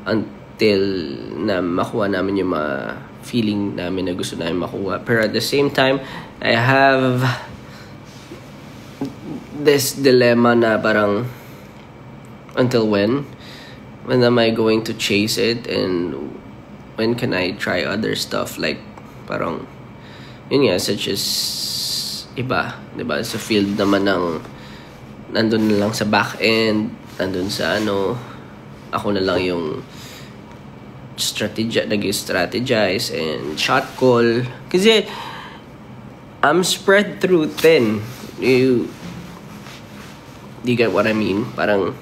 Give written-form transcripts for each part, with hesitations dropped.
until na makuha namin yung mga feeling namin na gusto namin makuha. Pero at the same time, I have this dilemma na parang until when am I going to chase it, and when can I try other stuff, like parang yun nga, such as iba, diba, sa field naman ng nandun na lang sa back end, nandun sa ako na lang yung nag-strategize and shot call, kasi I'm spread through thin. You get what I mean? Parang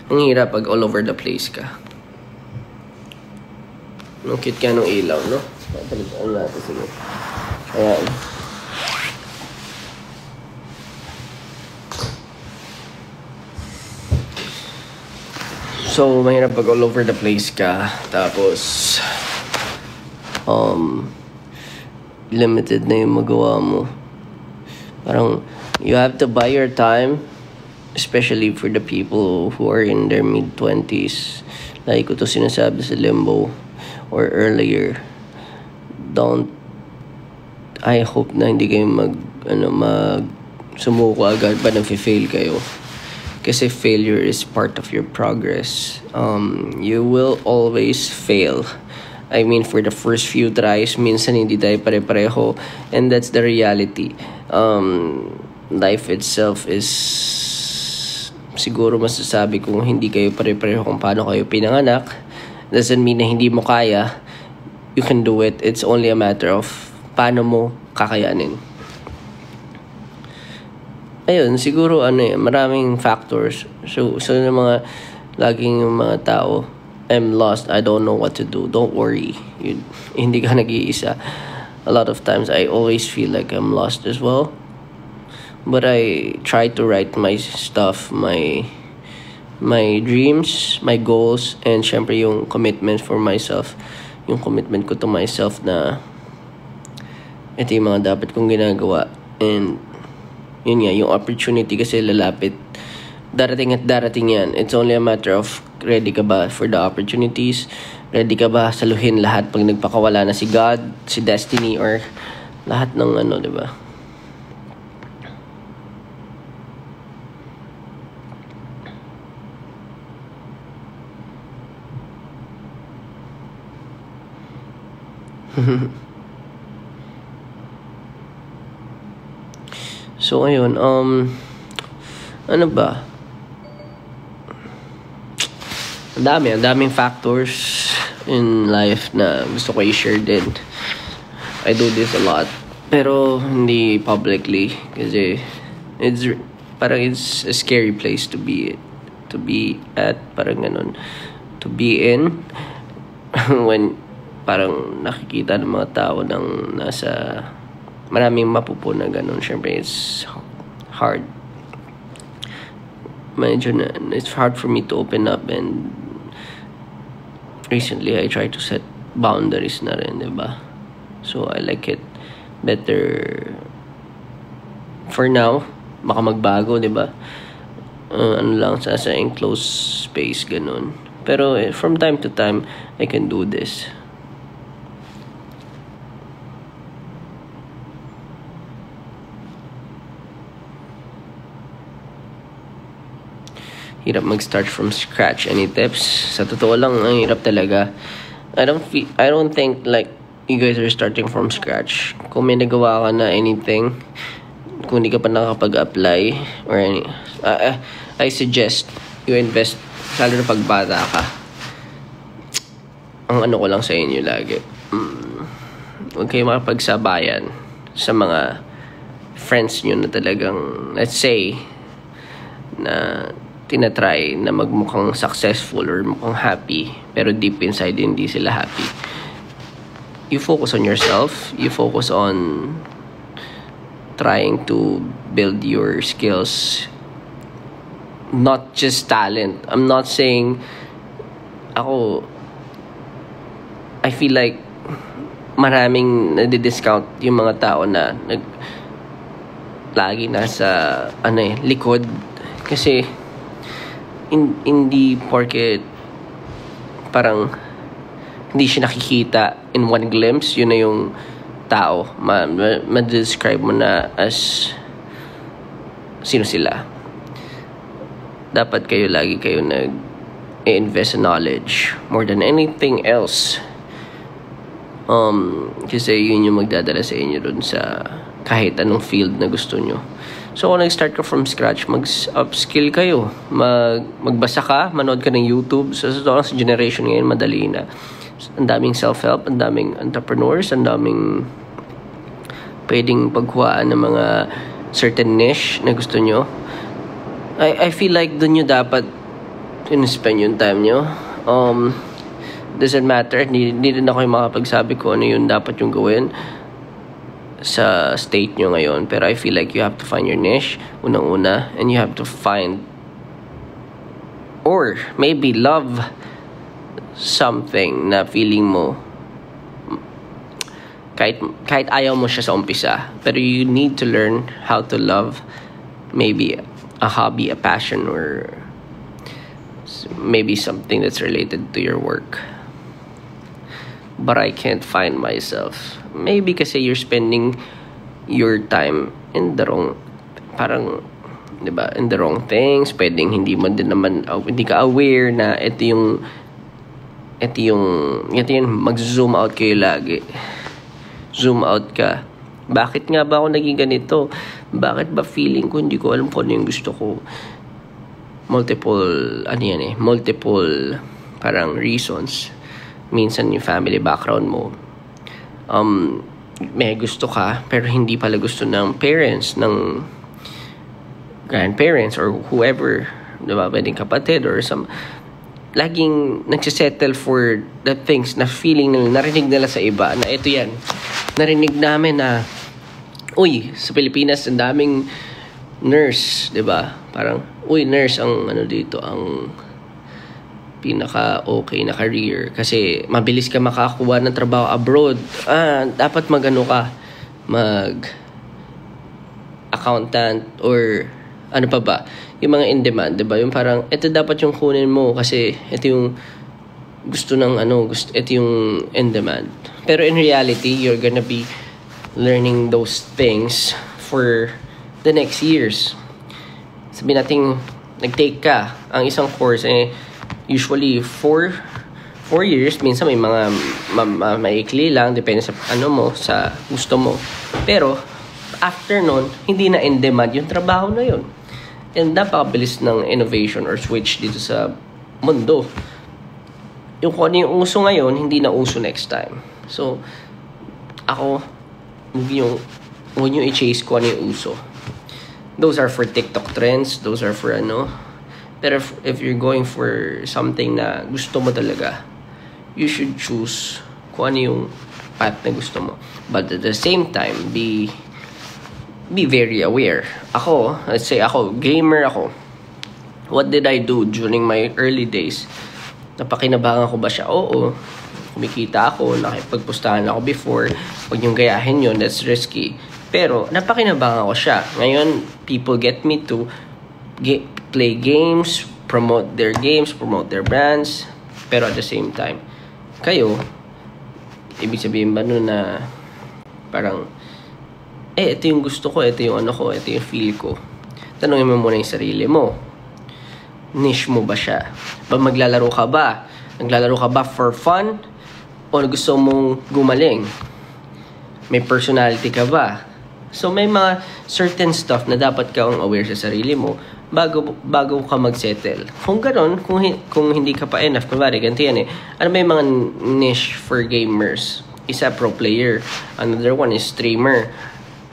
ang hirap pag all over the place ka. Ang cute ka nung ilaw, no? Palitan natin, sige. Ayan. So, mahirap pag all over the place ka. Tapos, limited na yung magawa mo. Parang, you have to buy your time, especially for the people who are in their mid-20s. Like ito sinasabi sa Limbo or earlier. I hope na hindi kayo sumuko agad pa nag-fail kayo. Kasi failure is part of your progress. You will always fail. I mean, for the first few tries, minsan hindi tayo pare-pareho. And that's the reality. Life itself is, siguro masasabi kung hindi kayo pare-pareho kung paano kayo pinanganak. Doesn't mean na hindi mo kaya. You can do it. It's only a matter of paano mo kakayanin. Ayun, siguro maraming factors. So yung laging yung mga tao, I'm lost, I don't know what to do. Don't worry. Hindi ka nag-iisa. A lot of times I always feel like I'm lost as well. But I try to write my stuff, my dreams, my goals, and syempre yung commitment for myself. Yung commitment ko to myself na ito yung mga dapat kong ginagawa. And yun nga, yung opportunity kasi lalapit. Darating at darating yan. It's only a matter of ready ka ba for the opportunities? Ready ka ba saluhin lahat pag nagpakawala na si God, si Destiny, or lahat ng diba? So ayun, ano ba? Ang daming factors in life na gusto ko i-share din. I do this a lot, pero hindi publicly kasi it's a scary place to be at, parang ganun, to be in when parang nakikita ng mga tao ng nasa maraming mapupuna ganun. Syempre it's hard. It's hard for me to open up, and recently I try to set boundaries na rin, diba? So I like it better for now. Baka magbago, diba? Lang sa enclosed space ganun. Pero from time to time I can do this. Hirap mag-start from scratch. Any tips? Sa totoo lang, ang hirap talaga. I don't think like you guys are starting from scratch. Kung may nagawa ka na anything, kung hindi ka pa nakapag-apply or any, I suggest you invest, lalo na pag bata ka. Ang ko lang sa inyo lagi, huwag kayo makapagsabayan sa mga friends nyo na talagang, let's say, na tinatry na magmukhang successful or mukhang happy, pero deep inside hindi sila happy. You focus on yourself. You focus on trying to build your skills, not just talent. I'm not saying I feel like maraming nadi-discount yung mga tao na lagi nasa likod, kasi hindi porket parang hindi siya nakikita in one glimpse, yun na yung tao. Ma-describe mo na as sino sila. Dapat lagi kayo nag-invest in knowledge more than anything else. Kasi yun yung magdadala sa inyo dun sa kahit anong field na gusto nyo. So, kung nag-start ka from scratch, mag-upskill kayo. Magbasa ka, manood ka ng YouTube. So, sa generation ngayon, madali na. Ang daming self-help, ang daming entrepreneurs, ang daming pwedeng pagkuhaan ng mga certain niche na gusto nyo. I feel like dun nyo dapat spend yung time nyo. Doesn't matter. Hindi rin ako yung makapagsabi ko ano yung dapat yung gawin sa state nyo ngayon. Pero I feel like you have to find your niche, unang-una, and you have to find or maybe love something na feeling mo kahit ayaw mo siya sa umpisa, pero you need to learn how to love maybe a hobby, a passion, or maybe something that's related to your work. But I can't find myself. Maybe kasi you're spending your time in the wrong, parang, di ba, in the wrong things. Pwedeng hindi ka aware na ito yung mag-zoom out kayo lagi. Zoom out ka. Bakit nga ba ako naging ganito? Bakit ba feeling ko hindi ko alam kung ano yung gusto ko? Multiple parang reasons. Minsan yung family background mo, may gusto ka pero hindi pala gusto ng parents, ng grandparents, or whoever, diba, pwedeng kapatid or laging nagsisettle for the things na feeling nila, narinig nila sa iba na ito yan, narinig namin na uy, sa Pilipinas ang daming nurse, diba, parang uy, nurse ang dito, ang pinaka-okay na career kasi mabilis ka makakuha ng trabaho abroad. Dapat mag-accountant or ano pa ba? Yung mga in-demand, diba? Yung parang, ito dapat yung kunin mo kasi ito yung gusto ng ito yung in-demand. Pero in reality, you're gonna be learning those things for the next years. Sabihin natin, nag-take ka ang isang course, usually 4 years, minsan may mga maikli lang, depende sa sa gusto mo. Pero after nun, hindi na in demand yung trabaho na yun. And napakabilis ng innovation or switch dito sa mundo. Yung kung ano yung uso ngayon, hindi na uso next time. So, ako, huwag nyo i-chase kung ano yung uso. Those are for TikTok trends, those are for Pero if you're going for something na gusto mo talaga, you should choose kung ano yung path na gusto mo. But at the same time, be very aware. Let's say gamer ako. What did I do during my early days? Napakinabangan ko ba siya? Oo. Kumikita ako, nakipagpustahan ako before. Huwag niyong gayahin yun, that's risky. Pero napakinabangan ko siya. Ngayon, people get me to play games, promote their games, promote their brands, pero at the same time, kayo, ibig sabihin ba nun na parang, ito yung gusto ko, ito yung ito yung feel ko. Tanungin mo muna yung sarili mo. Niche mo ba siya? Maglalaro ka ba? Naglalaro ka ba for fun? O gusto mong gumaling? May personality ka ba? So, may mga certain stuff na dapat kang aware sa sarili mo bago ka mag-settle. Kung gano'n, kung hindi ka pa enough, kunwari, ganito yan ano ba yung mga niche for gamers? Isa, pro player. Another one is streamer.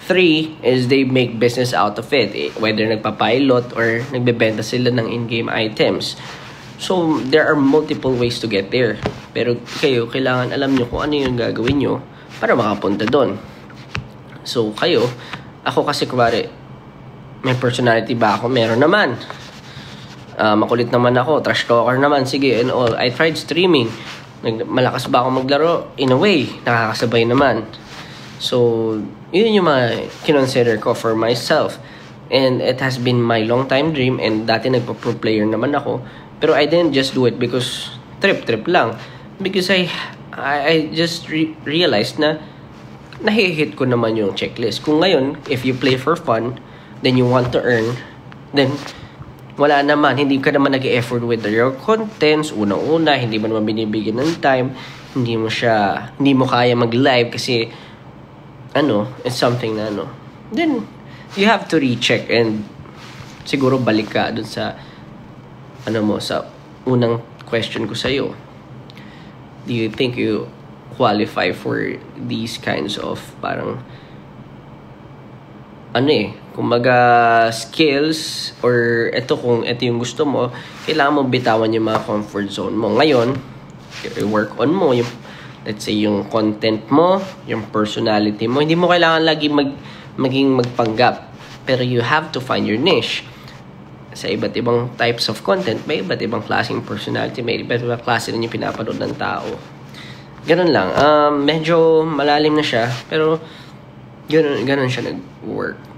3 is they make business out of it. Whether nagpa-pilot or nagbebenta sila ng in-game items. So, there are multiple ways to get there. Pero kayo, kailangan alam nyo kung ano yung gagawin nyo para makapunta doon. So, ako kasi kunwari, may personality ba ako? Meron naman. Makulit naman ako. Trash talker naman. Sige, and all. I tried streaming. Malakas ba ako maglaro? In a way, nakakasabay naman. So, yun yung mga kinonsider ko for myself. And it has been my long time dream. And dati nagpa-pro player naman ako. Pero I didn't just do it because trip lang. Because I just realized na nahihit ko naman yung checklist. Kung ngayon, if you play for fun, then you want to earn, then wala naman, hindi ka naman nag-effort with your contents. Unang-una, hindi mo naman binibigyan ng time, hindi mo kaya mag-live kasi it's something na then you have to recheck and siguro balik ka dun sa sa unang question ko sa'yo. Do you think you qualify for these kinds of parang kumbaga skills, or kung ito yung gusto mo, kailangan mo bitawan yung mga comfort zone mo. Ngayon, work on mo yung, let's say, yung content mo, yung personality mo. Hindi mo kailangan lagi maging magpanggap, pero you have to find your niche. Sa iba't ibang types of content, may iba't ibang klaseng personality, may iba't ibang klase rin yung pinapanood ng tao. Ganun lang. Medyo malalim na siya, pero ganun siya nag-work.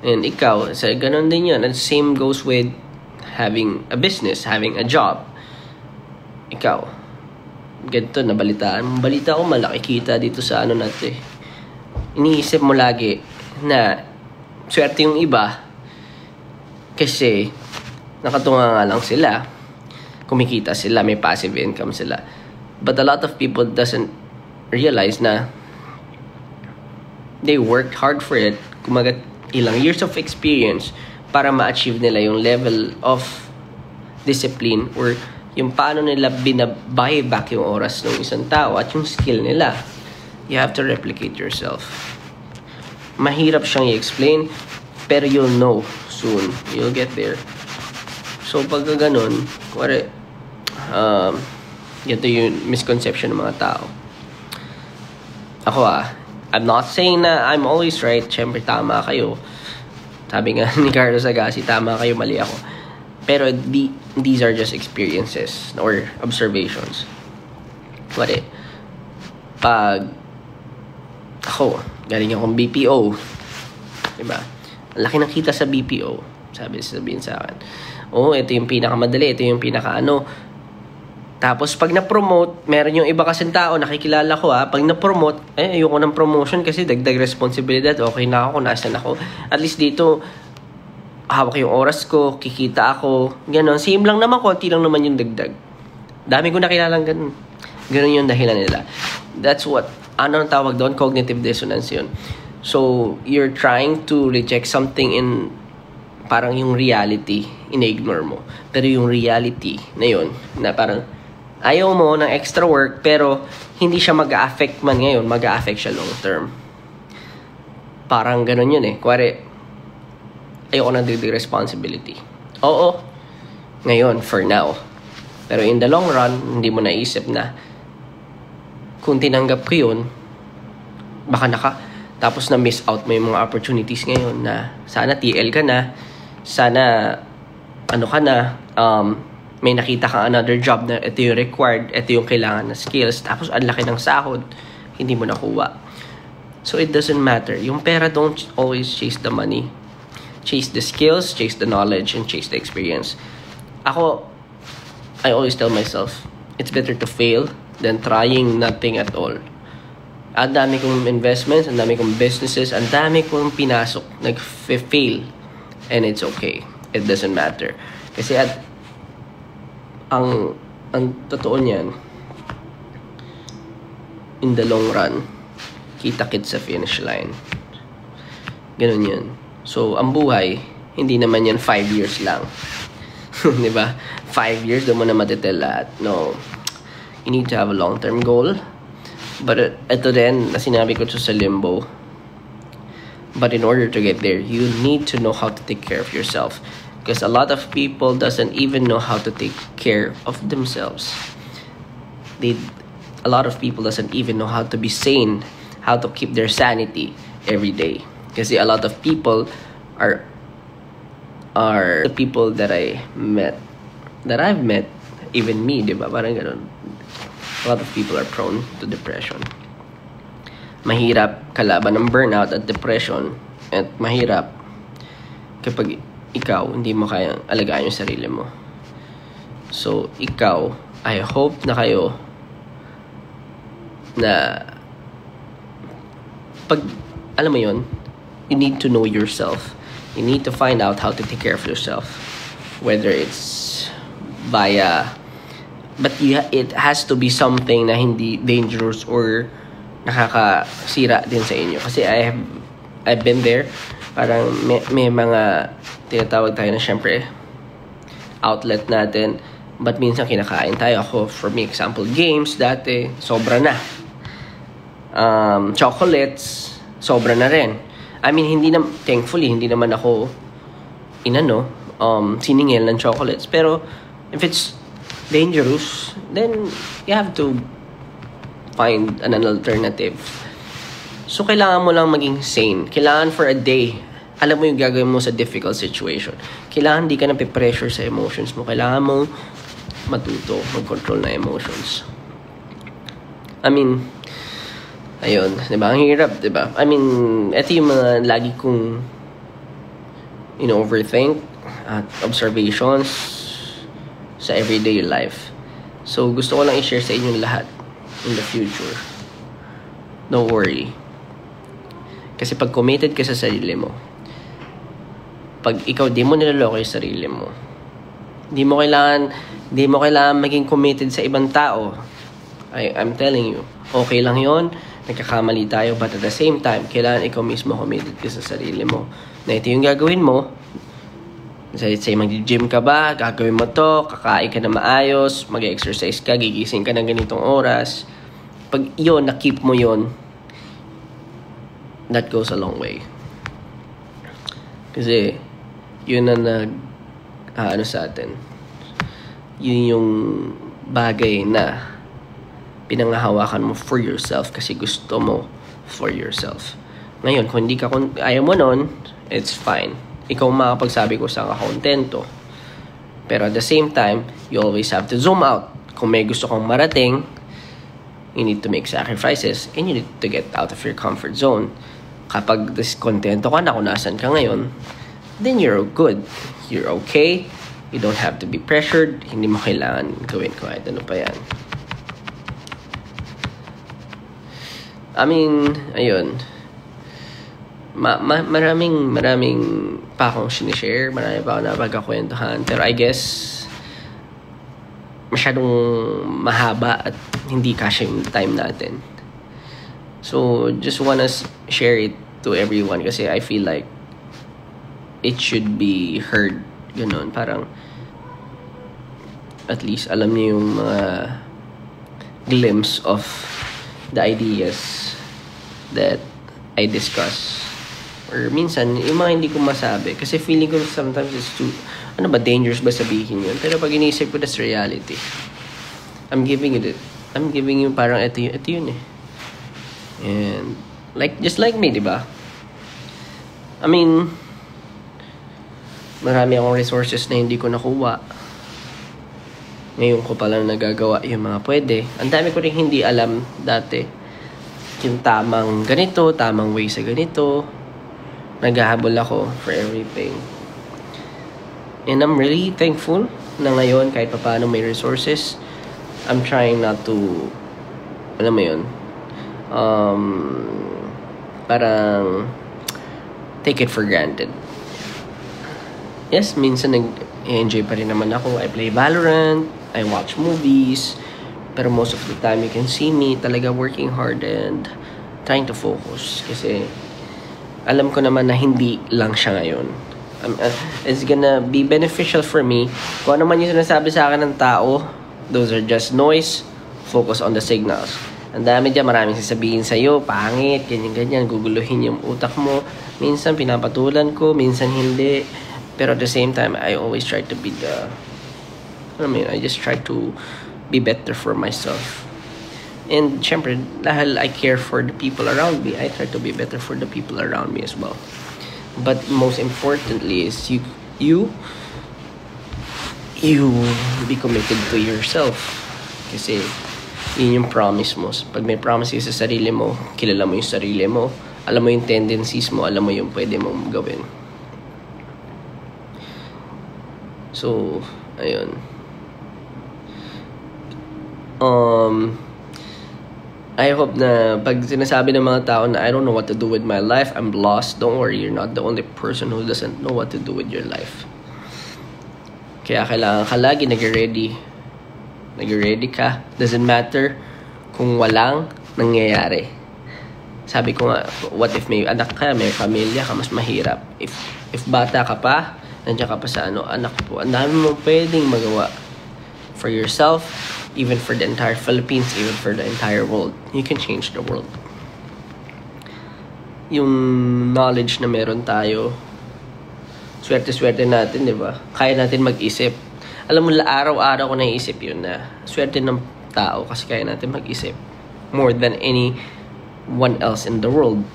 And ikaw, ganun din yun. And same goes with having a business, having a job. Ikaw, ganito, nabalitaan. Balita ko, malaki kita dito sa natin. Iniisip mo lagi na swerte yung iba kasi nakatunga nga lang sila. Kumikita sila, may passive income sila. But a lot of people doesn't realize na they worked hard for it. Kumagat ilang years of experience para ma-achieve nila yung level of discipline or yung paano nila binabuy back yung oras ng isang tao at yung skill nila. You have to replicate yourself. Mahirap siyang i-explain, pero you'll know soon. You'll get there. So, pag ganun, ito yung misconception ng mga tao. Ako I'm not saying na I'm always right. Siyempre, tama kayo. Sabi nga ni Carlos Agassi, tama kayo, mali ako. Pero these are just experiences or observations. Pag ako, galing akong BPO. Diba? Ang laki ng kita sa BPO. Sabihin sa akin. Ito yung pinakamadali. Ito yung Tapos, pag na-promote, meron yung iba kasing tao, nakikilala ko pag na-promote, ayoko ng promotion kasi dagdag responsibilidad. Okay na ako, nasan ako. At least dito, hawak yung oras ko, kikita ako, gano'n. Same lang naman, konti lang naman yung dagdag. Dami ko nakilalang ganun. Ganun yung dahilan nila. That's what, ang tawag doon? Cognitive dissonance yun. So, you're trying to reject something in parang yung reality, ina-ignore mo. Pero yung reality na yun, na parang, ayaw mo ng extra work, pero hindi siya mag-a-affect man ngayon, mag-a-affect siya long term. Parang ganun yun ayoko na the responsibility. Oo, ngayon, for now. Pero in the long run, hindi mo naisip na kung tinanggap ko yun, baka tapos na miss out mo yung mga opportunities ngayon na sana TL ka na, sana may nakita kang another job na ito yung required, ito yung kailangan na skills, tapos ang laki ng sahod, hindi mo nakuha. So it doesn't matter. Yung pera, don't always chase the money. Chase the skills, chase the knowledge, and chase the experience. I always tell myself, it's better to fail than trying nothing at all. Ang dami kong investments, ang dami kong businesses, ang dami kong pinasok, nag-fail. And it's okay. It doesn't matter. Kasi ang totoo niyan, in the long run, kita-kit sa finish line. Ganun yun. So, ang buhay, hindi naman yan 5 years lang. Diba? 5 years, doon mo na matitel lahat. No. You need to have a long-term goal. But ito din, na sinabi ko sa limbo. But in order to get there, you need to know how to take care of yourself. Because a lot of people doesn't even know how to take care of themselves. A lot of people doesn't even know how to be sane, how to keep their sanity every day. Kasi a lot of people are the people that I've met, even me, diba? Parang ganun. A lot of people are prone to depression. Mahirap kalaban ng burnout at depression, at mahirap kapag ikaw hindi mo kayang alagaan yung sarili mo. So, ikaw, I hope na kayo na pag, alam mo yun, you need to know yourself. You need to find out how to take care of yourself. Whether it's via, but it has to be something na hindi dangerous or nakakasira din sa inyo. Kasi I've been there. Parang may mga tinatawag tayo na syempre outlet natin. But minsan kinakain tayo. Ako, for me, example, games dati, sobra na. Chocolates, sobra na rin. I mean, thankfully, hindi naman ako siningil ng chocolates. Pero, if it's dangerous, then you have to find an alternative. So, kailangan mo lang maging sane. Kailangan for a day, alam mo yung gagawin mo sa difficult situation. Kailangan di ka na pressure sa emotions mo. Kailangan mo matuto, mag-control na emotions. I mean, ayun, diba? Ang hirap, diba? I mean, ito yung mga lagi kong overthink at observations sa everyday life. So, gusto ko lang i-share sa inyo lahat in the future. Don't worry. Kasi pag committed ka sa sarili mo, pag ikaw di mo nilaloko yung sarili mo, di mo kailangan maging committed sa ibang tao. I'm telling you, okay lang yon, nagkakamali tayo, but at the same time, kailangan ikaw mismo committed ka sa sarili mo. Na ito yung gagawin mo. Say mag-gym ka ba, gagawin mo to, kakain ka na maayos, mag-exercise ka, gigising ka ng ganitong oras. Pag yun, na-keep mo yun, that goes a long way. Kasi, yun na sa atin. Yun yung bagay na pinangahawakan mo for yourself kasi gusto mo for yourself. Ngayon, kung ayaw mo nun, it's fine. Ikaw makapagsabi ko saan ka kontento. Pero at the same time, you always have to zoom out. Kung may gusto kang marating, you need to make sacrifices and you need to get out of your comfort zone. Kapag kontento ka na kung nasan ka ngayon, then you're good. You're okay. You don't have to be pressured. Hindi mo kailangan gawin kahit ano pa yan. I mean, ayun. Maraming pa akong sinishare. Marami pa akong napagkakwentuhan. Pero I guess, masyadong mahaba at hindi kasya yung time natin. So, just wanna share it to everyone kasi I feel like it should be heard. Ganon, parang at least alam niyo yung mga glimpse of the ideas that I discuss. Or minsan, yung mga hindi ko masabi. Kasi feeling ko sometimes it's too, dangerous ba sabihin yun? Pero pag iniisip ko, that's reality. I'm giving you parang ito yun eh. And, just like me, diba? I mean, marami akong resources na hindi ko nakuha. Ngayon ko pala nagagawa yung mga pwede. Ang dami ko rin hindi alam dati. Yung tamang ganito, tamang way sa ganito. Naghahabol ako for everything. And I'm really thankful na ngayon kahit paano may resources, I'm trying not to, alam mo yun, parang take it for granted. Yes, minsan nag-enjoy pa rin naman ako. I play Valorant, I watch movies, pero most of the time you can see me talaga working hard and trying to focus. Kasi alam ko naman na hindi lang siya ngayon. It's gonna be beneficial for me. Kung ano man yung sinasabi sa akin ng tao, those are just noise. Focus on the signals. Ang dami dyan, maraming sasabihin sa'yo, pangit, ganyan-ganyan, guguluhin yung utak mo. Minsan pinapatulan ko, minsan hindi. Pero at the same time, I always try to be I just try to be better for myself. And syempre, dahil I care for the people around me, I try to be better for the people around me as well. But most importantly is you be committed to yourself. Kasi yun yung promise mo. Pag may promise sa sarili mo, kilala mo yung sarili mo, alam mo yung tendencies mo, alam mo yung pwede mong gawin. So, ayun. I hope na pag sinasabi ng mga tao na I don't know what to do with my life, I'm lost, don't worry, you're not the only person who doesn't know what to do with your life. Kaya kailangan ka lagi nag-ready. Nag-ready ka. Doesn't matter kung walang nangyayari. Sabi ko nga, what if may anak ka, may pamilya ka, mas mahirap. If bata ka pa, nandiyan ka pa sa anak po, ang dami mo pwedeng magawa for yourself, even for the entire Philippines, even for the entire world. You can change the world. Yung knowledge na meron tayo, swerte-swerte natin, di ba? Kaya natin mag-isip. Alam mo, araw-araw ko naiisip yun na swerte ng tao kasi kaya natin mag-isip more than anyone else in the world.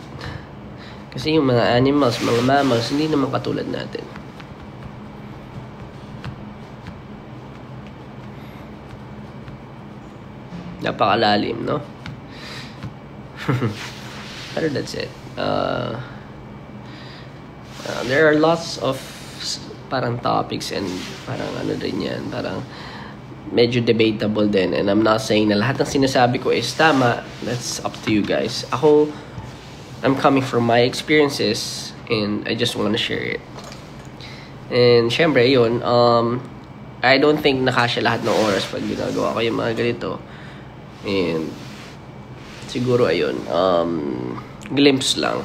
Kasi yung mga animals, mga mammals, hindi naman katulad natin. Napakalalim, no? Pero that's it. There are lots of parang topics and parang ano din yan, parang medyo debatable din. And I'm not saying na lahat ng sinasabi ko is tama. That's up to you guys. Ako, I'm coming from my experiences and I just want to share it. And syempre, yun, I don't think nakasya lahat ng oras pag ginagawa ko yung mga ganito. And siguro ayun, glimpse lang.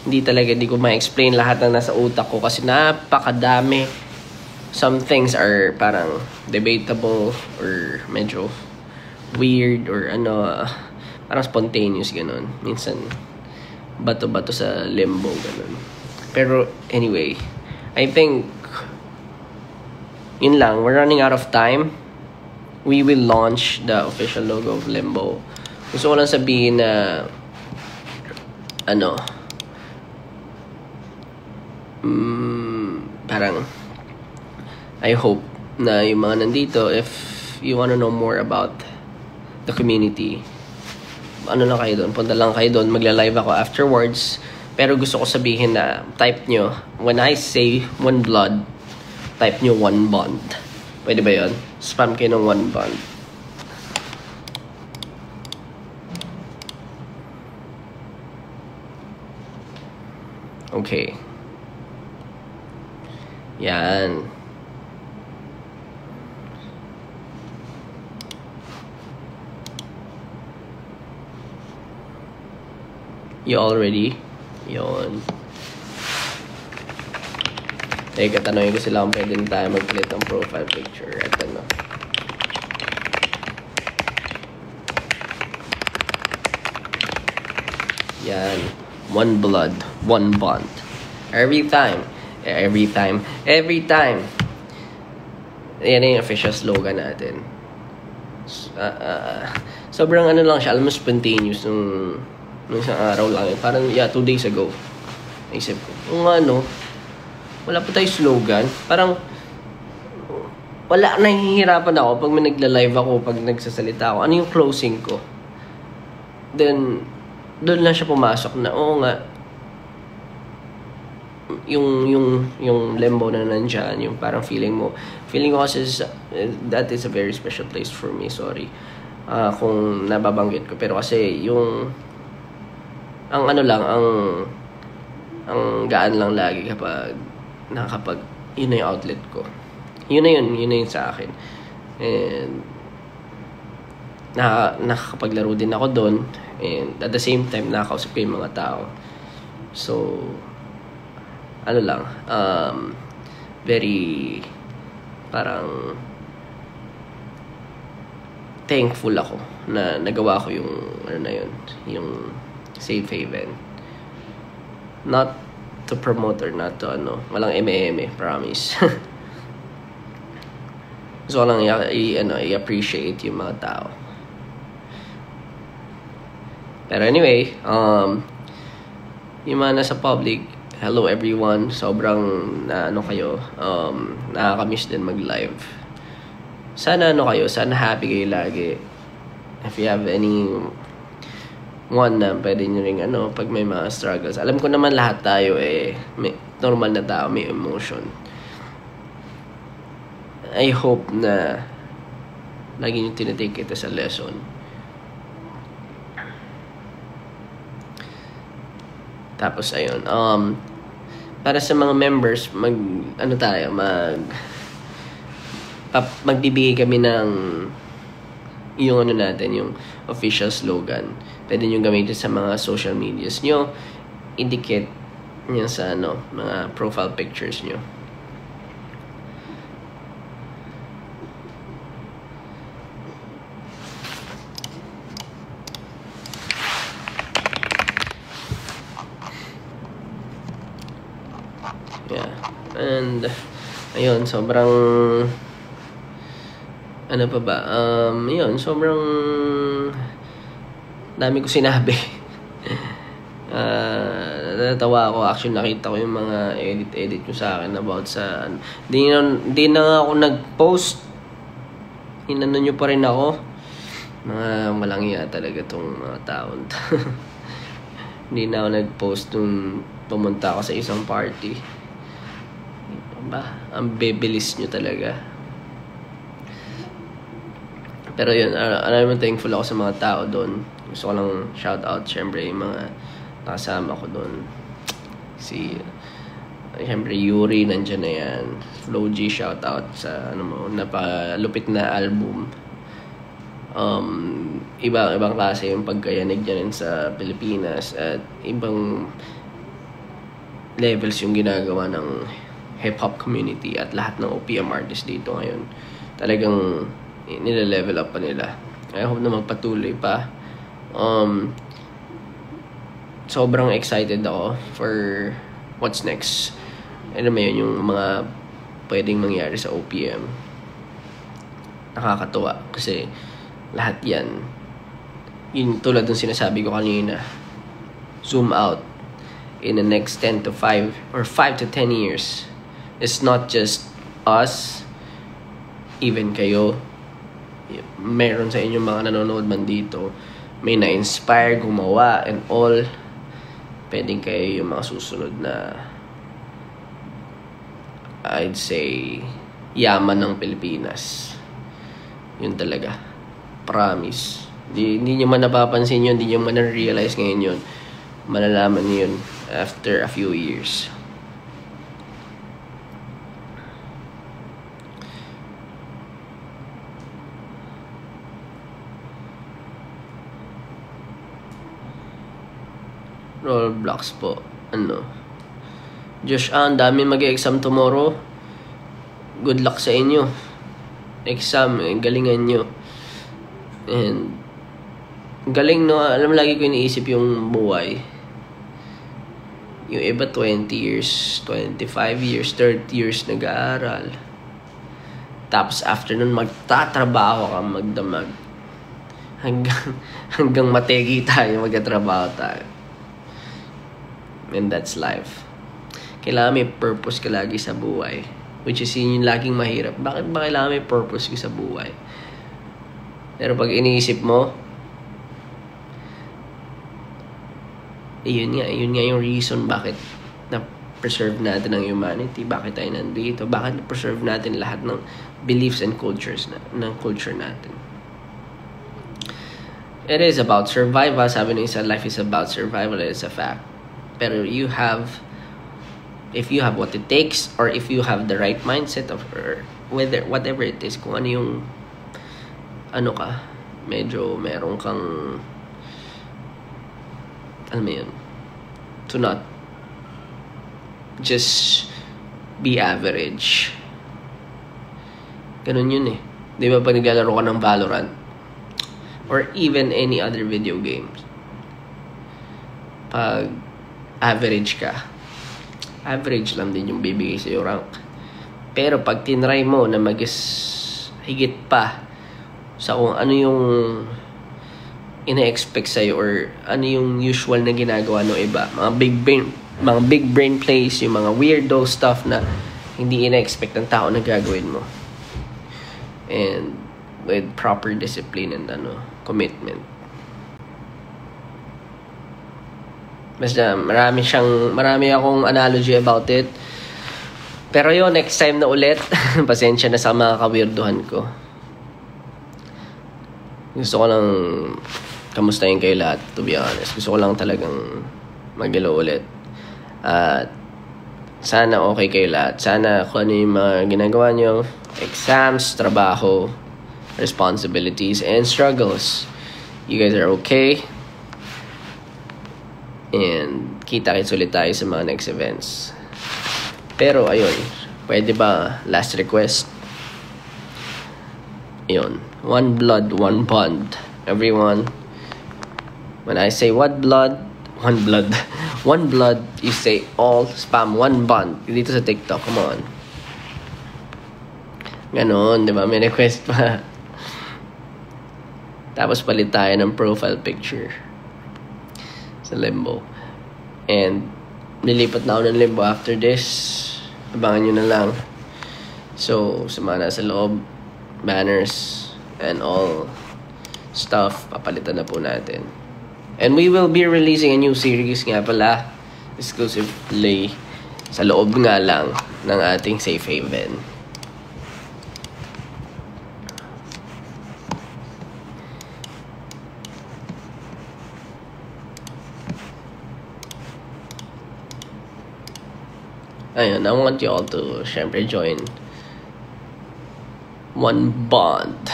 Hindi ko ma-explain lahat ng nasa utak ko kasi napakadami. Some things are parang debatable or medyo weird or parang spontaneous ganun. Minsan bato-bato sa limbo ganun. Pero anyway, I think yun lang, we're running out of time. We will launch the official logo of Limbo. Gusto ko lang sabihin na parang I hope na yung mga nandito, if you wanna know more about the community, na kayo doon, punta lang kayo doon, magla-live ako afterwards. Pero gusto ko sabihin na type nyo, when I say one blood, type nyo one bond. Pwede ba yun? Spam kayo ng one bond. Okay. Yan. You all ready? Yun. Teka, tanongin ko sila kung pwede tayo mag-click ng profile picture. Ito na. Yan. One blood, one bond. Every time. Yan yung official slogan natin. Sobrang lang siya. Alam mo, spontaneous nung isang araw lang yun. Parang, 2 days ago. Naisip ko, wala pa tayo slogan. Parang, nahihirapan ako pag may nagla-live ako, pag nagsasalita ako. Ano yung closing ko? Then, doon lang siya pumasok na, oo nga, yung Limbo na nandyan, yung parang feeling ko kasi that is a very special place for me, sorry. Kung nababanggit ko. Pero kasi, ang gaan lang lagi kapag yun na yung outlet ko. Yun na yun sa akin. And nakakapaglaro din ako doon. And at the same time, nakakausap ko yung mga tao. So, very parang thankful ako na nagawa ko yung yung safe haven. Not to promote or not to walang eme, promise. So lang i-appreciate yung mga tao. Pero anyway, yung mga nasa public, hello everyone. Sobrang kayo, nakakamiss din mag-live. Sana sana happy kayo lagi. If you have any na pwede nyo rin pag may mga struggles. Alam ko naman lahat tayo may normal na tao, may emotion. I hope na Lagi nyo tinitake ito sa lesson. Tapos, ayun. Para sa mga members, magbibigay kami ng yung yung official slogan. Pwede nyo gamitin sa mga social medias nyo. Indicate nyo sa mga profile pictures nyo. Yeah. And ayun, sobrang sobrang dami ko sinabi. Natatawa ako. Actually, nakita ko yung mga edit nyo sa akin about sa di na nga ako nag-post. Inano nyo pa rin ako. Mga walang iya talaga tong mga taon. Hindi na ako nag-post nung pumunta ako sa isang party. Ang bibilis nyo talaga. Pero yun, alam mo, thankful ako sa mga tao doon. Gusto ko lang shout out syempre yung mga nakasama ko doon. Syempre Yuri nandiyan na yan. Flo G, shout out sa napalupit na album. Ibang klase yung pagkayanig niya rin sa Pilipinas at ibang levels yung ginagawa ng hip-hop community at lahat ng OPM artists dito ngayon. Talagang nile-level up pa nila. I hope na magpatuloy pa. Sobrang excited ako for what's next. Ano mo yun, yung mga pwedeng mangyari sa OPM. Nakakatuwa kasi lahat yan, yun tulad ng sinasabi ko kanina, zoom out in the next 10 to 5 or 5 to 10 years. It's not just us, even kayo, meron sa inyong mga nanonood man dito, may na-inspire, gumawa, and all, pwedeng kayo yung mga susunod na, I'd say, yaman ng Pilipinas. Yun talaga. Promise. Hindi nyo man napapansin yun, hindi nyo man na-realize ngayon yun. Malalaman nyo yun after a few years. Roblox po. Josh, ang dami mag-exam tomorrow. Good luck sa inyo. Exam, galingan nyo. And galing, no? Alam, lagi ko iniisip yung buhay. Yung iba 20 years, 25 years, 30 years nag-aaral. Tapos after nun, magtatrabaho ka, magdamag. Hanggang mategi tayo, magtatrabaho tayo. And that's life. Kailangan may purpose ka lagi sa buhay. Which is yun yung laging mahirap. Bakit ba kailangan may purpose ka sa buhay? Pero pag iniisip mo, yun nga yung reason bakit na-preserve natin ang humanity, bakit tayo nandito, bakit na-preserve natin lahat ng beliefs and cultures ng culture natin. It is about survival. Sabi ng isa, life is about survival. It is a fact. Pero if you have what it takes, or if you have the right mindset of whatever it is, kung ano yung medyo meron kang to not just be average. Ganun yun eh. Di ba pag naglalaro ka ng Valorant or even any other video games, pag average ka, average lang din yung bibigay sa'yo rank. Pero pag tinry mo na higit pa sa kung ano yung ina-expect sa'yo or ano yung usual na ginagawa ng iba, mga big brain plays, yung mga weirdo stuff na hindi ina-expect ng tao na gagawin mo, and with proper discipline and commitment. Basta marami akong analogy about it. Pero yun, next time na ulit. Pasensya na sa mga kawirduhan ko. Gusto ko lang kamustahin kayo lahat, to be honest. Gusto ko lang talagang mag-hello ulit. At sana okay kayo lahat. Sana kung ano yung mga ginagawa nyo, exams, trabaho, responsibilities, and struggles, you guys are okay. And kita-kits ulit tayo sa mga next events. Pero ayun, pwede ba last request? Ayun, one blood, one bond. Everyone, when I say one blood, one blood, one blood, you say all spam one bond. Dito sa TikTok, come on. Ganon, di ba? May request pa. Tapos palit tayo ng profile picture sa Limbo. And nilipat na ako ng Limbo after this. Abangan nyo na lang. So, sa mga nasa loob, banners, and all stuff, papalitan na po natin. And we will be releasing a new series nga pala, exclusively sa loob nga lang ng ating safe haven. Ayun, I want you all to syempre join one bond.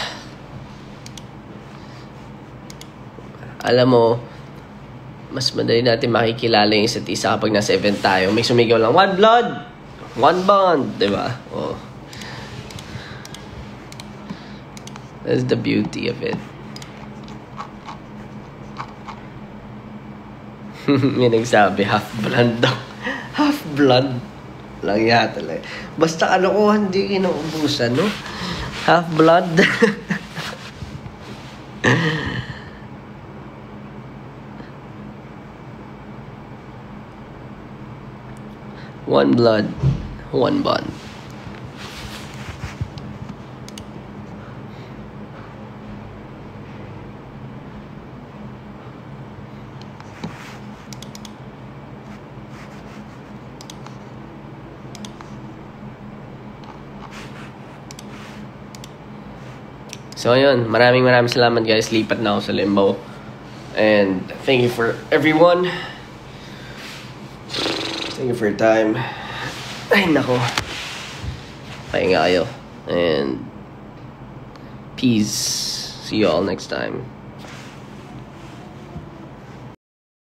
Alam mo, mas madali natin makikilala yung isa't isa kapag nasa event tayo. May sumigaw lang, one blood, one bond, diba? Oh. That's the beauty of it. May nagsabi, half blood daw. Half blood. Lang yata lang. Basta ano ko, hindi kinaubusan, no? Half blood. One blood, one bond. So, ayun. Maraming salamat, guys. Lipat na ako sa Limbo. And thank you for everyone. Thank you for your time. Ay, nako. Pahinga kayo. And peace. See you all next time.